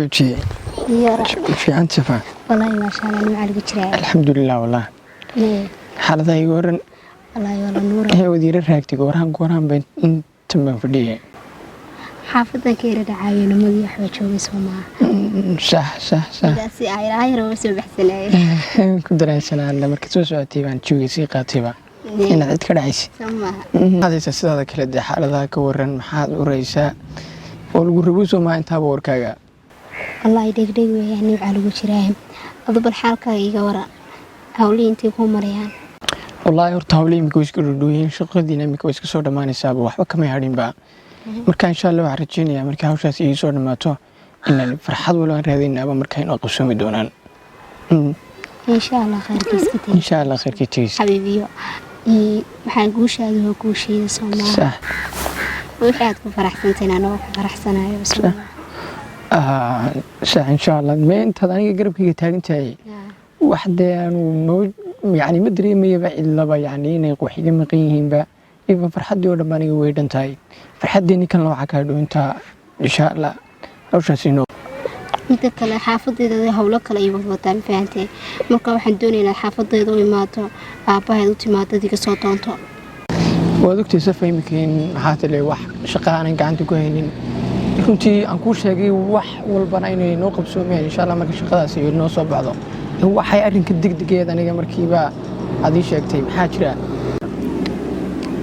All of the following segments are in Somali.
زوجي في عن سفا والله ما شاء الله نوع الجراء الحمد لله والله حالة يقولن والله والله نور هي ودير الراكتي قران بين تم فديه حافظة كيرة دعاية نمضي أحوال شوي سوما صح لا سي عاير وسو بحسناي كنت رأيسنا لما كنت سوتي بان شوي سي قاتبة إن عد كرعيس سما هذا سيدا كلا دي حالة كورن محاد ورئيسا والقربوسو ما انتها بوركاقا الله يديك ديك يعني وعلى وجراهم أضب الحالة يجا ورا هولي انتي كو مريان والله horta hawley imika way iska dhudhuuyeen shaqadiina imika way iska soo dhamaanaysaaba waxba kama hadhin ba marka insha Allah waxaan rajeynayaa marka hawshaas ay soo dhamaato in farxad wala raadinaaba marka inuu qabsoomi doonaan insha Allah khayrkiisa insha Allah khayrkiisa xabiibiyo waxaan guushaada ku sheeday Soomaaliya sax waxaad ku faraxsantahay anoo ku faraxsanahay sax insha Allah ma inta aniga garabkayga taagantahay waxdaan يعني ما ادري ما يبع الا يعني اني وحيد مقيهين با ايفا فرحدي ودن بانيga way dhantahay farxadeeni kan waxa ka dhoonta insha Allah hawshaasino inta kale xaafadeeda hawlo kale ay wadaan faahantay marka waxaan doonaynaa xaafadeeda u imaato aabaheed u timaado diga soo doonto waad ogtay safaymikiin maxaa tale wax shaqo aan gacanta ku haynin runtii aan ku sheegay wax walbana inay noo qabsoomeen insha Allah marka shaqadaas ay noo soo baxdo waxay arrinka degdegeeda aniga markiiba aad ii sheegtay maxaa jira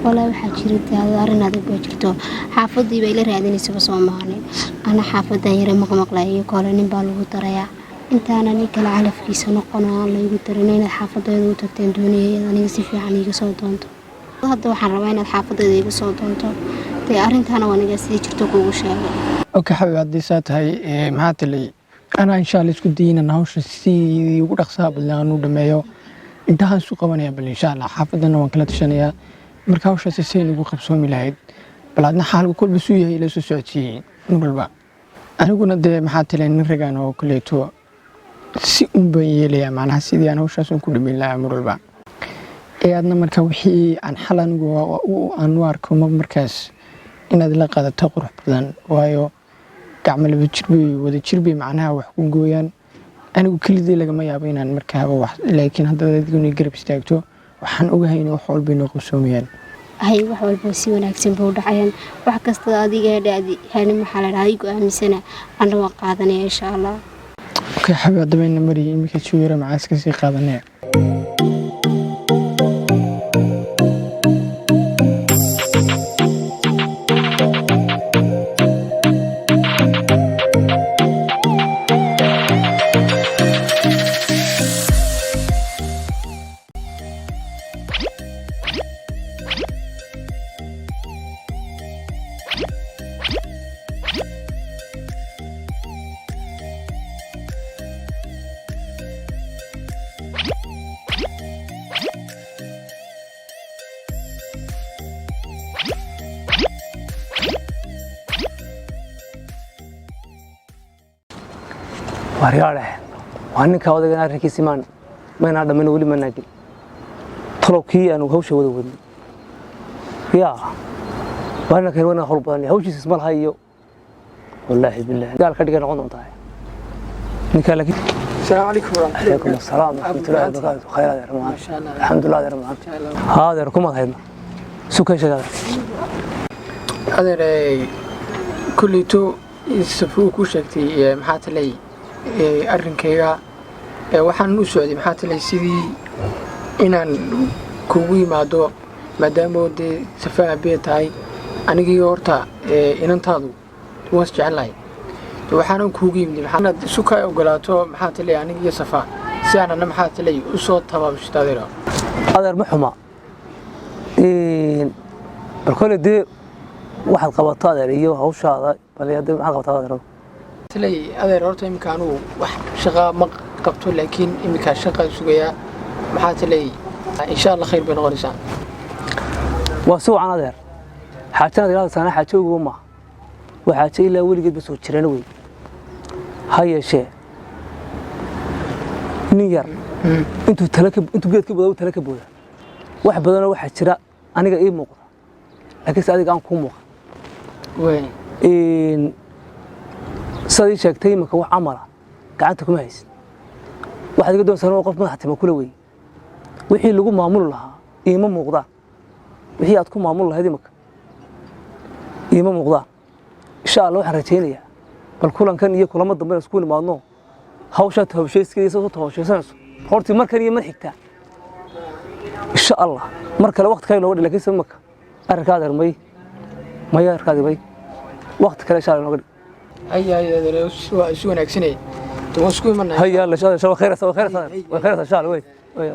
والله waxaa jirta arrin adag oo jirto xaafadii bay la raadinaysaa Soomaaliya ana xaafada yar maqmaqlay koola nin baa lagu darayaa intaana nin kala calafkiisa noqon oo la igu darinayna xaafadeedu u tagteen doonayay aniga si fiican iga soo doonto hadda waxaan rabaa inaad xaafadeeda iga soo doonto tii arrintaana wanaga sii jirto kuugu sheegay okay xabiibti saatahay maxaa talay أنا إن شاء الله اسكو دينا نهوش سي ugu dhaqsaha badan aanu dhameeyo intaan soo qabanaya bal insha Allah xaafadana waan kala tashanaya marka hawshaas si ugu qabsoomi lahayd balaadna xaalku kulba suu yahay la soo socodsiin walba aniguna de maxaa talay nin ragaan oo kuleeto si un baan yeelaya macnaha sidii aan hawshaas ku dhameyn lahaa walba aadna marka wixii aan xalanigu aan arko markaas inaad la qaadato qurux badan waayo gacmo laba jirbi wada jirbi macnaha wax ku gooyaan anigu kaliday laga ma yaabo inaan markaaba wax laakiin hadda dadkuna garab istaagto waxaan ogahay in wax walba inoo qabsoomiyaan ay wax walba si wanaagsan buu dhacayaan wax kasta adiga dhaadi hani maxaa la dhahay go'aamisana aan la qaadanay insha Allah ka xabad dabayna mari imika jooyara macaaska si qaadanay waryaale waa ninka odagan arrinkiisa ma dhamaan wali ma naagin talowkii aanu hawsha wada wadnay waana keen wana hawl badan hawshiisa isma lahayo wallahi billahi gaal ka dhigan noqon doontaa ninka laakiin السلام عليكم ورحمة الله عليكم السلام ورحمة الله وبركاته خير يا رحمن ما شاء الله الحمد لله يا رحمن هذا ركم هذا سكر شغال هذا كليتو سفو كوشكتي maxaa talay arrinkayga waxaan u socday maxaa talay sidii inaan kugu yimaado maadaama de safaa beetahay anigii horta inantaadu waan jecelahay waxaan kugu yimid maxaad suka ogolaato maxaa talay anigii safaa si aanna maxaa talay u soo tabaabshadaadiro adeer ma xuma barkole de waxaad qabataa adeer iyo hawshaada bal hadda maxaad qabataa adeer talay adeer horta imika anu wax shaqa ma qabto laakiin imika shaqa sugaya maxaa talay insha Allah khayr baan qoraysaa waa soo aan adeer xaajada ilaa sana xaajoogu ma waxa ilaa weligeed soo jireen way hayeshe niyar intuu geedka badaw talaka booda wax badan waxa jira aniga ii muuqda laakiin adiga aan ku muuqda sidii sheegtay imika wax amala gacanta kuma haysan waxaad iga doonaysaa qof madaxtimo kula weey wixii lagu maamul lahaa iima muuqdaan wixii aad ku maamul lahayd imika iima muuqdaan insha Allah waxaan rajaynayaa bal kulankan iyo kulamo dambe isku nimaadno hawsha hawsheyskeeda soo tawashaysanayso horti markan iyo mar xigta insha Allah mar kale waqti kale loo dhigay samaka arkaad armay ma arkaad bay waqti kale insha Allah loo dhigay هيا شو ناكسني توسكو من هيا لا شو خير سو خير وخير ان شاء الله وي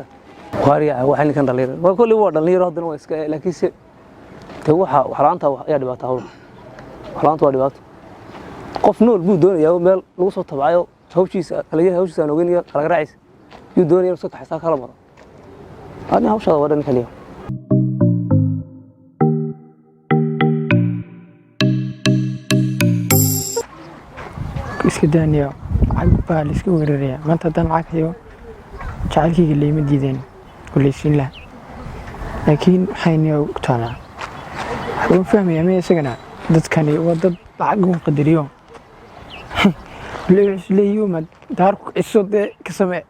قاريا waxaan kan dhalinyaro waa kulli waa dhalinyaro hadana waa iska laakiin si waxa xalaanta ayaa dhibaato hawl xalaanta waa dhibaato qof nool buu doonayaa meel lagu soo tabacayo hawshiisa kaliya hawshiisa aan ogeyn kala garaacis uu doonayaa soo taxaysa kala maro ani hawshada waa dhan kaliya iska daaniyo baa la iska weeraraya maanta haddaan lacag hayo jacaylkayga layma diideen kuleysiin lah laakiin waxayna u taalaa waxaan fahmayaa ma isagana dadkani waa dad lacag u qadariyo leeyo ma daarku ciso dee ka samee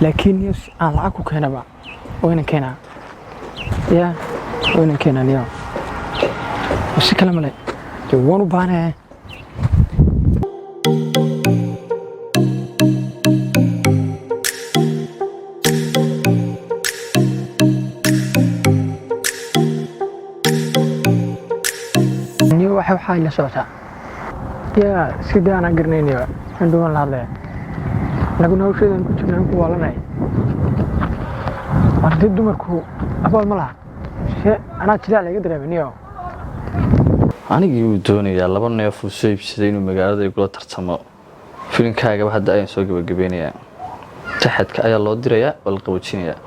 laakiin aan lacag ku keenaba wayna keenaa يا وين كان اليوم وش كلام لي جوانو بانه نيو waxa waxa la socota ya sidaan aan garnaynayo indhoon la hadlay lagu hawshadan ku jirnaan ku waalanay wardi dumarku abaal ma laha anaa jiraa laga dareeminiyo anigii uu doonayaa laba neef uu soo iibsaday inuu magaalada igula tartamo filinkaagaba hadda ayaan soo gabagabeynayaa taxadka ayaa loo dirayaa oo la qaboojinayaa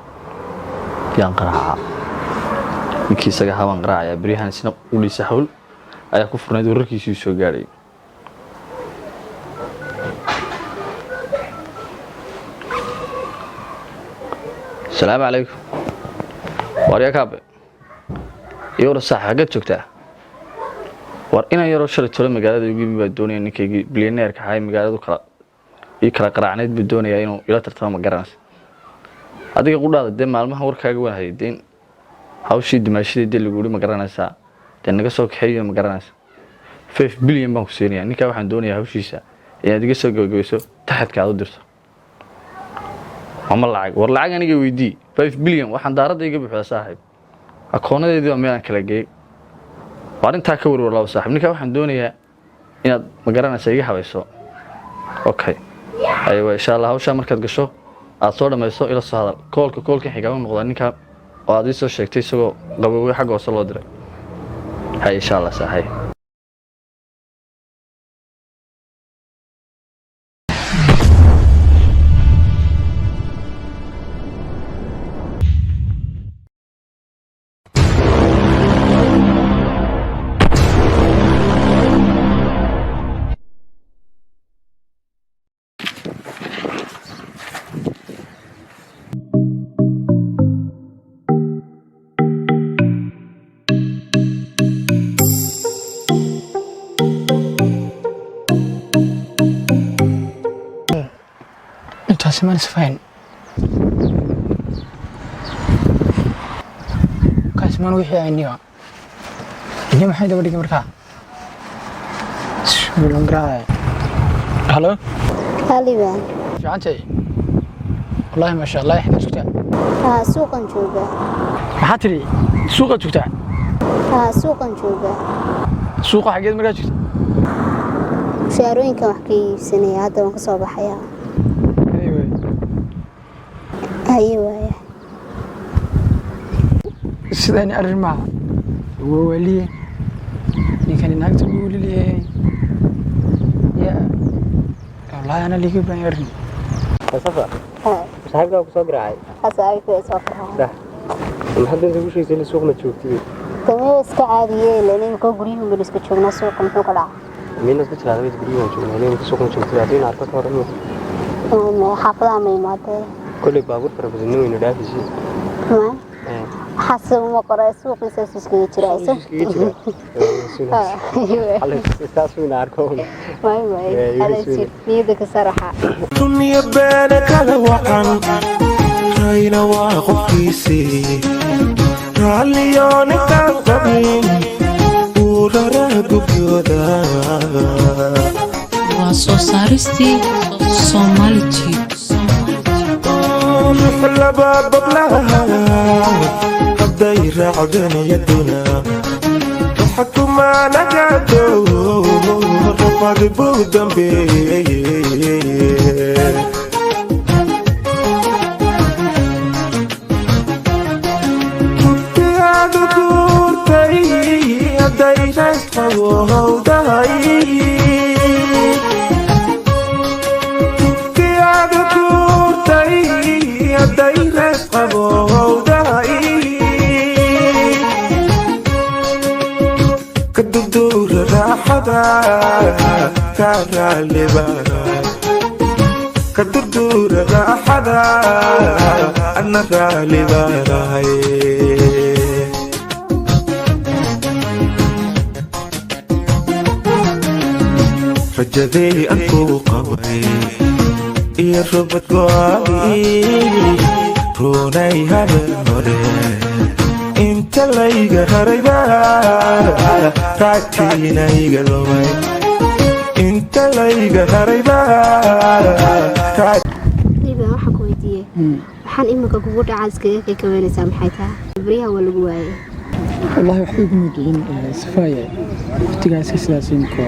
yaan qaraaca ninkii isaga habaan qaraacayaa beryahan isna uliisa hawl ayaa ku furnayd wararkiisii soo gaadhay السلام عليكم واريا كابي يورو صح حقت joogtaa war ina yaro shalay tolo magaalada ugu yimid baa doonaya ninkaygi billionaire-ka hay magaaladu kala qaraacneed buu doonaya inuu ila tartamo ma garanaysa adiga qudhaada de maalmaha warkaaga waan hayeen hawshii dimaashadii lagu yiri ma garanaysa de naga soo kaxeeyo ma garanaysa 5 billion baan ku siinaya ninka waxaan doonayaa hawshiisa inaad iga soo gabagabeyso taxadka aad u dirto ama lacag war lacag aniga weydii 5 billion waxaan daarada iga buuxda saaxiib akoonadeedii waa meel kala geey warinta ka warwar laba saaxiib ninka waxaan doonayaa inaad ma garanaysa iga habayso okay aywa insha Allah hawsha markaad gasho aad soo dhamayso ila soo hadal koolka xiga u noqda ninka oo aad soo sheegtay isagoo qabowga xaq oo loo diray hay insha Allah saaxiib ما نسفين كاس ما نوحي عينيها إني ما حد وديك مركا شو بالانقراء هلو هاليبان شو عنتي والله ما شاء الله يحدث سكتان سوقا جوجا محاتري سوقا سكتان سوقا جوجا سوقا حقيقة مركا سكتان شاروين كم حكي سنة هذا ما كسب حياة أيوة سيداني أرمى وولي كان ناقص يقول لي يا والله أنا اللي جبنا يرني صفا صاحبك أبو صقر عاي أصحابي في صفر ده لحد أنت وش يصير السوق ما تشوفتي تمام بس كعادية لأن مكان قريب بس كتشوفنا السوق مثل كلا مين الناس بتشتغل بيت قريب وشوفنا ليه السوق ما تشوفتي بعدين عارفة كورني حافظة عمي ماده كل بابور فربزنو إنه ده في شيء كمان حسب ما قرأ سوق يسوس كيتشرايسه على أساس من أركون واي على شيء نيدك صراحة دنيا بالك على وعن هاينا واقفيسي راليون كان ورا بجودا واسو سارستي سومالتي فلا باب بلاها دايرة عدن يدنا وحكم على قدو رفع بودن بي كنت هذا دورتي دايرة فوق داي كنت هذا دورتي دايرة فوق داي كدور راحدا كارا لبارا كدور راحدا أنا رالي باراي رجدي أنكو قوي يا ربط قوي روني هذا مري انت لايقة هريبا راتينا يقلوي انت لايقة هريبا طيب waxaan ku weydiiyay waxaan imika kugu dhacay iskaga kaweynaysaa maxay tahay briha wala lagu waayay والله waxay ugu mudeen safaaya waqtigaas islaasiinko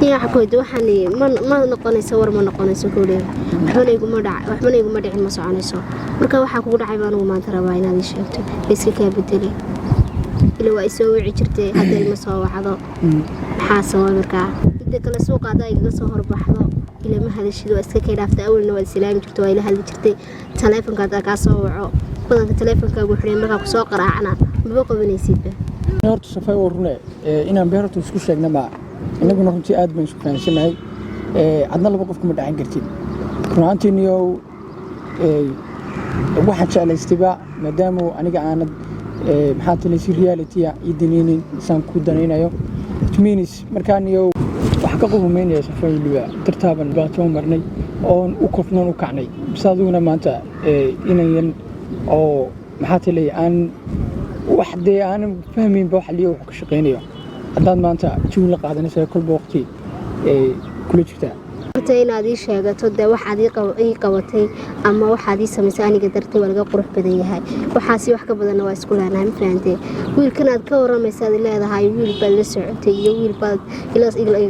waxa ku weydiiyay waxaan ma noqonayso war ma noqonayso koolee waxba iguma dhicin ma soconayso marka waxa kugu dhacay baan ugu maanta rabaa inaad ii sheegto iska ka bedelay ila waa isoo wici jirtay hadda ilma soo wacdo maxaa sabab markaa inta kale suuqa adaa iga soo horbaxdo ila ma hadashid waa iska ka dhaafta awalna waa islaam jirto waa ila hadli jirtay taleefanka adaa ka soo waco badanka taleefanka ugu xireen markaa ku soo qaraacna ma qabanaysid horta safay warune inaan beerto isku sheegna ma inaguna runtii aad baan isku fahansanahay adna laba qof kuma dhacan kartid runtiiniyo waxa jeclaystiba maadaama aniga aanad maxaa talaysi reality iyo daneynin isaan ku daneynayo timinis markaan iyo wax ka qubumeynaya safay liba tartaaban baato marnay oo u kofnan u kacnay bisaaduna maanta inaan oo maxaa talay aan wax de aan fahmin ba wax liyo wax ka shaqeynayo haddaad maanta jiw la qaadanaysa kolba waqti kula jirtaa inaad ii sheegato de waxaad ii qabatay ama waxaad ii samaysay aniga dartay waa laga qurux badan yahay waxaasi wax ka badanna waa isku leenahay ma fahamtay wiilkan aad ka waramaysaad leedahay wiil baad la socotay iyo wiil baad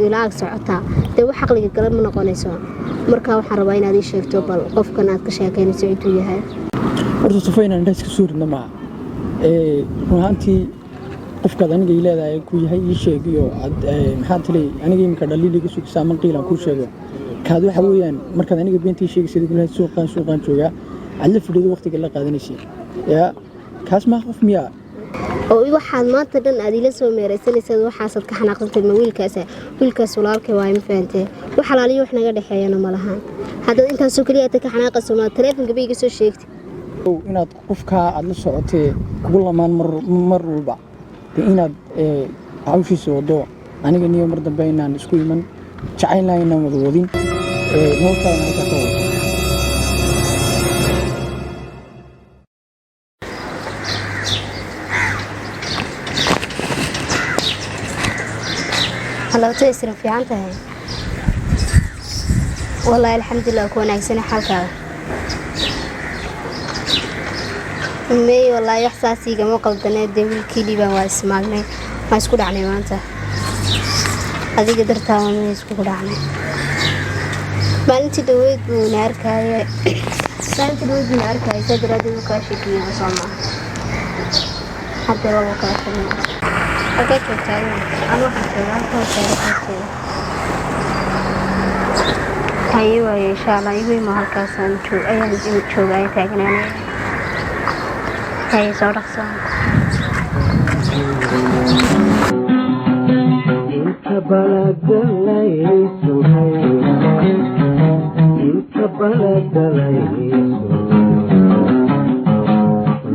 ilaag socotaa de wax caqliga gala ma noqonayso marka waxaan rabaa inaad ii sheegto bal qofkan aad ka sheekeynayso intuu yahay horta safayna inta iska suurna ma runtii qofkaad aniga ii leedahay ku yahay ii sheegiyo maxaa talay aniga imka dhaliiliga sugsaa man qiilan ku sheego kaad waxa weeyaan markaad aniga beentii sheegaysid gulaha suuqan jooga alla fidhido waqtiga la qaadanaysid ya kaas ma qof miya oo waxaad maanta dhan aad ila soo meeraysanaysid waxaasad ka xanaaqsantay ma wiilkaas walaalkay waa ma fahamtay wax halaaliyo wax naga dhaxeeyana ma lahan hadda intaas oo kaliya ka xanaaqayso ma taleefanka bay iga soo sheegtay inaad qofka aad la socotay kugu lamaan mar walba inaad hawshiisa wado aniga niyo mar dambe inaan isku iman jacaylna inaan wada wadin noloshaada halkaa ka wado halawta isra fiican tahay wallahi alxamdulilah ku wanaagsan xalkaaga may wallahi wax saasiga ma qaldanay de wiilkii dhiban waa ismaagnay ma isku dhacnay maanta adiga dartaa ma isku dhacnay maalintii dhaweyd buu naarkaaye sadraadii uu ka sheekiyay Soomaa hadda lagu kala kulmay halka joogtaa anu waxaan joogaa ayuu insha Allah igu ma halkaas aan joogaa taagnaanay hay soo dhaqsan inta baladayso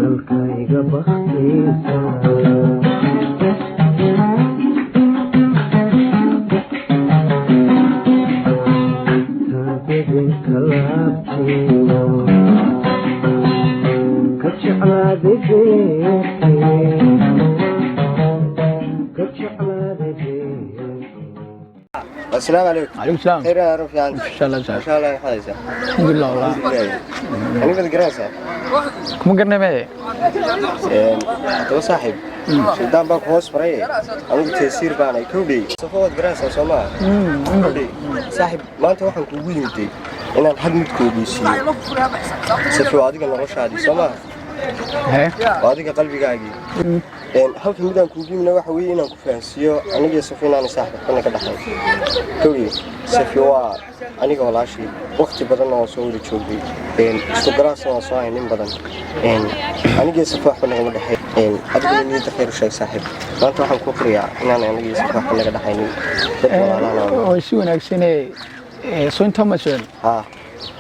lalkayga bah bedinka laabtiyo ka jeclaaday السلام عليكم. عليكم السلام. خير يا رفيع. ان شاء الله ان جاي. شاء الله حاجه. الحمد لله والله. انا بدي دراسه. كم قرنا معي؟ تو صاحب. شدان باك هوس فري. انا تيسير بانا كودي. صفوت دراسه سوما. كودي. صاحب ما انت waxaan kugu yimid inaan had mid koobisiyo. Safo adiga noloshaadi soomaa. adiga qalbigaagii halka midaan kugu yimina waxa weeye inaan ku fahansiiyo aniga Safo inaan saaxiibkana ka dhaxay kowii Safo waa aniga walaashii waqti badan oo soo wada joogay isku garaasna oo soo haynin badan aniga Safo waxba naga dhaxay adiga niyada khayr shay saaxiib maanta waxaan ku qoriyaa inaan aniga Safo waxba naga dhaxaynin oo si wanaagsan soo inta ma soo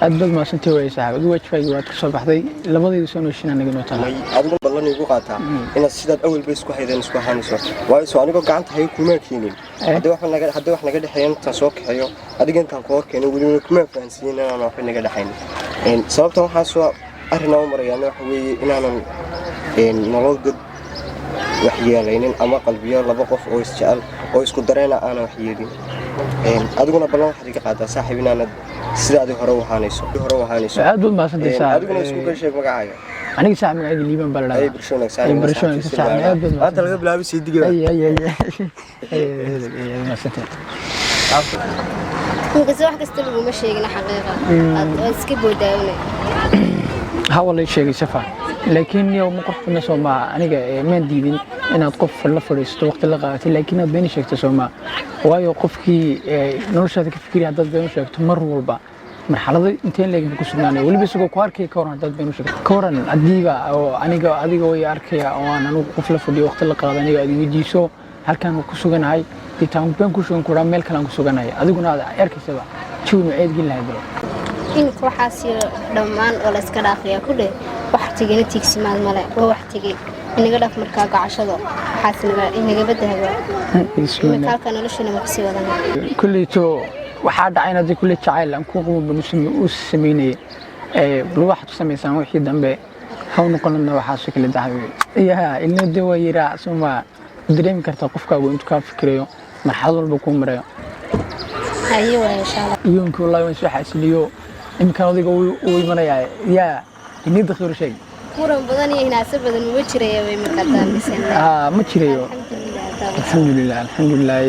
aad bad ma santii way saaxiib ugu wajfayay waad ka soo baxday labadii sano shin anaga noo talay adigu ballan igu qaataa inaad sidaad awal bay isku haydeen isku haanayso waayo soo aniga gacanta hay kuma keenin hadda wax naga dhaxeeyay inta soo kaxeeyo adiga intaan ku horkeenay wali kuma fahansiin inaan wax naga dhaxayn sababta waxa soo arrinaa u marayaan waxa weeye inaanan nolol dad wax yeelaynin ama qalbiyo laba qof oo isjecel oo isku dareena aan wax yeelin adiguna ballan waxa iga qaadaa saaxiib inaanad sidaadii hore waxaanayso aad bad ma santii saaxiib adiguna isku gashay magacaaga aniga saaxiib magacayga liiban bal ay bulshada saaxiib aad bad maanta laga bilaabo siidiga ma santii inkasta wax kasta laguma sheegin xaqiiqa aad iska boodaawnay ha wala sheegay Safo laakiin yow ma qofna Soomaa aniga ma diidin inaad qof la fadhiisto waqti la qaadatay laakiin aad been sheegto Soomaa waayo qofkii noloshaada ka fikiraya dad been sheegto mar walba marxalada inteen leeg ku sugnaanay waliba isagoo ku arkay ka waran dad been sheegto ka waran adiga oo adiga way arkaya oo aan anigu qof la fadhiyo waqti la qaadanayo aad weydiiso halkaan ku suganahay intaan been ku sugan kura meel kale aan ku suganahay adiguna aad arkaysaba juu maceed gin lahayd in waxaas dhammaan oo la iska dhaafiyaa ku dheer wax tigana tiigsimaad male waa wax tigay inaga dhaaf markaa gacashado waxaas inaga badahaba halka noloshana ma kasii wadana kulleyto waxaa dhacay inaad kulli jacayl aan ku qabo u sameynay bal waxaad sameeysan wixii dambe haw noqonna waxaas kala daxay ilaa de waa yira Soomaa dareemi karta qofka intuu ka fikirayo marxalad walba ku marayo hayo waa insha Allah yoonku wallahi waan soo xasiliyo imka adiga uu imanaya yaa inid khayr shay kuran badan iyo hinaasab badan ma jiray way markataan misan ma jirayo alxamdulillah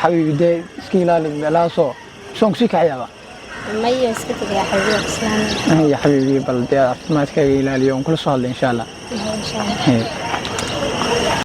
habibi de iska ilaali meelaaso soon si kacayaba mayo iska tagay xabiib islaam ya habibi bal de caafimaadka ilaaliyo on kula soo hadlay insha Allah